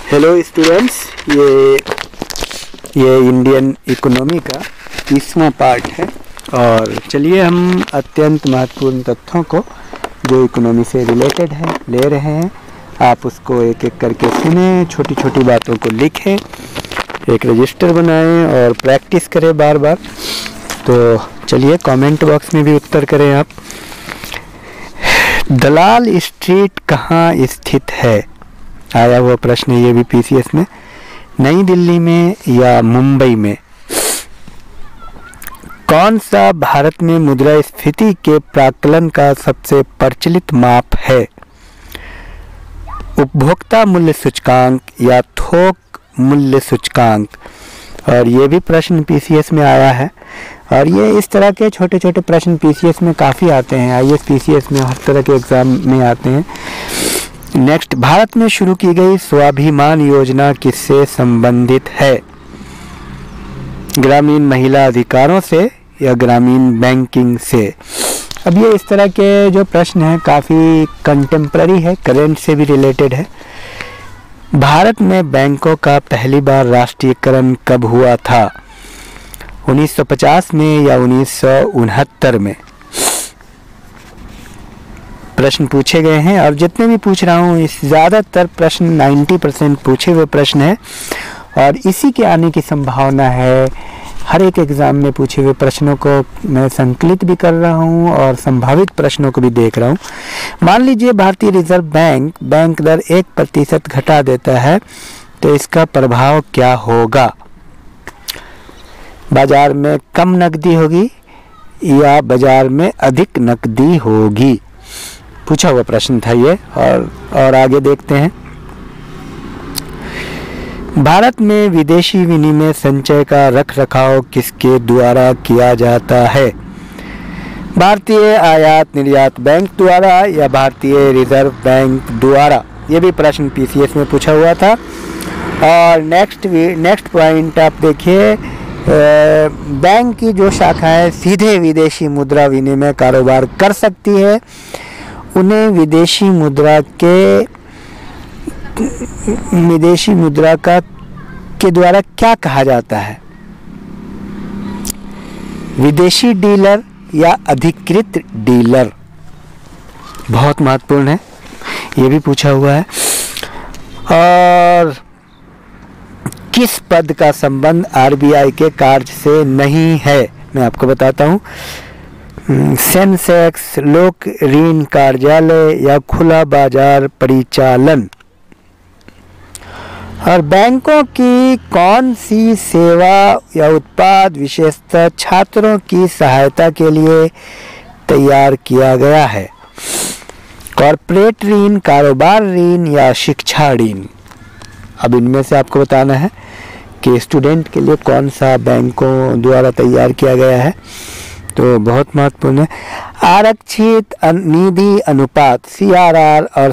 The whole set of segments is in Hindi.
हेलो स्टूडेंट्स, ये इंडियन इकोनॉमी का 30वां पार्ट है और चलिए हम अत्यंत महत्वपूर्ण तथ्यों को जो इकोनॉमी से रिलेटेड है ले रहे हैं। आप उसको एक एक करके सुने, छोटी छोटी बातों को लिखें, एक रजिस्टर बनाएं और प्रैक्टिस करें बार बार। तो चलिए कमेंट बॉक्स में भी उत्तर करें आप। दलाल स्ट्रीट कहाँ स्थित है? आया हुआ प्रश्न है ये भी पीसीएस में। नई दिल्ली में या मुंबई में? कौन सा भारत में मुद्रास्फीति के प्राक्कलन का सबसे प्रचलित माप है? उपभोक्ता मूल्य सूचकांक या थोक मूल्य सूचकांक? और ये भी प्रश्न पीसीएस में आया है और ये इस तरह के छोटे छोटे प्रश्न पीसीएस में काफ़ी आते हैं। आईएएस पीसीएस में हर तरह के एग्जाम में आते हैं। नेक्स्ट, भारत में शुरू की गई स्वाभिमान योजना किससे संबंधित है? ग्रामीण महिला अधिकारों से या ग्रामीण बैंकिंग से? अब ये इस तरह के जो प्रश्न हैं काफ़ी कंटेम्प्ररी है, करंट से भी रिलेटेड है। भारत में बैंकों का पहली बार राष्ट्रीयकरण कब हुआ था? 1950 में या 1969 में? प्रश्न पूछे गए हैं और जितने भी पूछ रहा हूँ इस ज़्यादातर प्रश्न 90% पूछे हुए प्रश्न हैं और इसी के आने की संभावना है। हर एक एग्ज़ाम में पूछे हुए प्रश्नों को मैं संकलित भी कर रहा हूँ और संभावित प्रश्नों को भी देख रहा हूँ। मान लीजिए भारतीय रिजर्व बैंक दर 1% घटा देता है तो इसका प्रभाव क्या होगा? बाजार में कम नकदी होगी या बाजार में अधिक नकदी होगी? पूछा हुआ प्रश्न था ये। और आगे देखते हैं। भारत में विदेशी विनिमय संचय का रखरखाव किसके द्वारा किया जाता है? भारतीय आयात निर्यात बैंक द्वारा या भारतीय रिजर्व बैंक द्वारा? ये भी प्रश्न पीसीएस में पूछा हुआ था। और नेक्स्ट पॉइंट आप देखिए, बैंक की जो शाखाएं सीधे विदेशी मुद्रा विनिमय कारोबार कर सकती है उन्हें विदेशी मुद्रा के द्वारा क्या कहा जाता है? विदेशी डीलर या अधिकृत डीलर? बहुत महत्वपूर्ण है, ये भी पूछा हुआ है। और किस पद का संबंध आरबीआई के कार्य से नहीं है? मैं आपको बताता हूँ। सेंसेक्स, लोक ऋण कार्यालय या खुला बाजार परिचालन? और बैंकों की कौन सी सेवा या उत्पाद विशेषतः छात्रों की सहायता के लिए तैयार किया गया है? कॉर्पोरेट ऋण, कारोबार ऋण या शिक्षा ऋण? अब इनमें से आपको बताना है कि स्टूडेंट के लिए कौन सा बैंकों द्वारा तैयार किया गया है। तो बहुत महत्वपूर्ण है। आरक्षित निधि अनुपात CRR और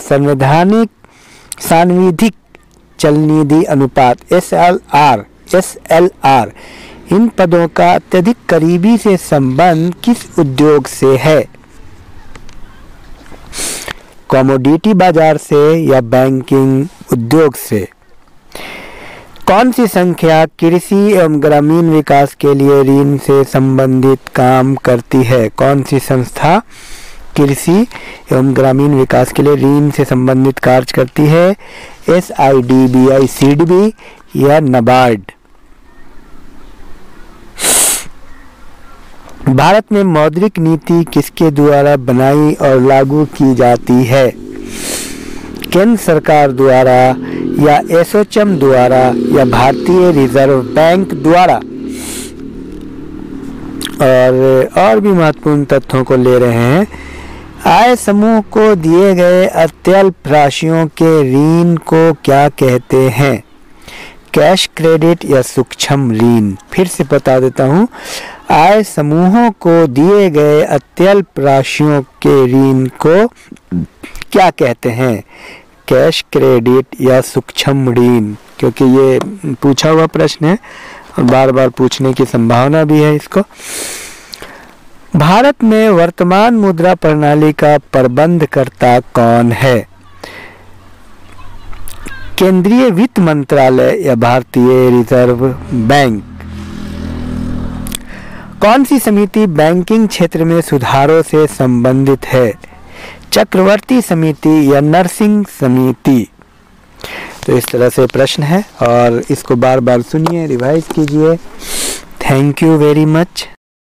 सांविधिक चल निधि अनुपात SLR इन पदों का अत्यधिक करीबी से संबंध किस उद्योग से है? कमोडिटी बाजार से या बैंकिंग उद्योग से? कौन सी संख्या कृषि एवं ग्रामीण विकास के लिए ऋण से संबंधित काम करती है? कौन सी संस्था कृषि एवं ग्रामीण विकास के लिए ऋण से संबंधित कार्य करती है? SIDBI, SIDBI या NABARD? भारत में मौद्रिक नीति किसके द्वारा बनाई और लागू की जाती है? केंद्र सरकार द्वारा या एसोचैम द्वारा या भारतीय रिजर्व बैंक द्वारा? और भी महत्वपूर्ण तथ्यों को ले रहे हैं। आय समूह को दिए गए अत्यल्प राशियों के ऋण को क्या कहते हैं? कैश क्रेडिट या सूक्ष्म ऋण? फिर से बता देता हूँ। आय समूहों को दिए गए अत्यल्प राशियों के ऋण को क्या कहते हैं? कैश क्रेडिट या सूक्ष्म ऋण? क्योंकि ये पूछा हुआ प्रश्न है और बार बार पूछने की संभावना भी है इसको। भारत में वर्तमान मुद्रा प्रणाली का प्रबंधकर्ता कौन है? केंद्रीय वित्त मंत्रालय या भारतीय रिजर्व बैंक? कौन सी समिति बैंकिंग क्षेत्र में सुधारों से संबंधित है? चक्रवर्ती समिति या नरसिंह समिति? तो इस तरह से प्रश्न है और इसको बार बार सुनिए, रिवाइज कीजिए। Thank you very much.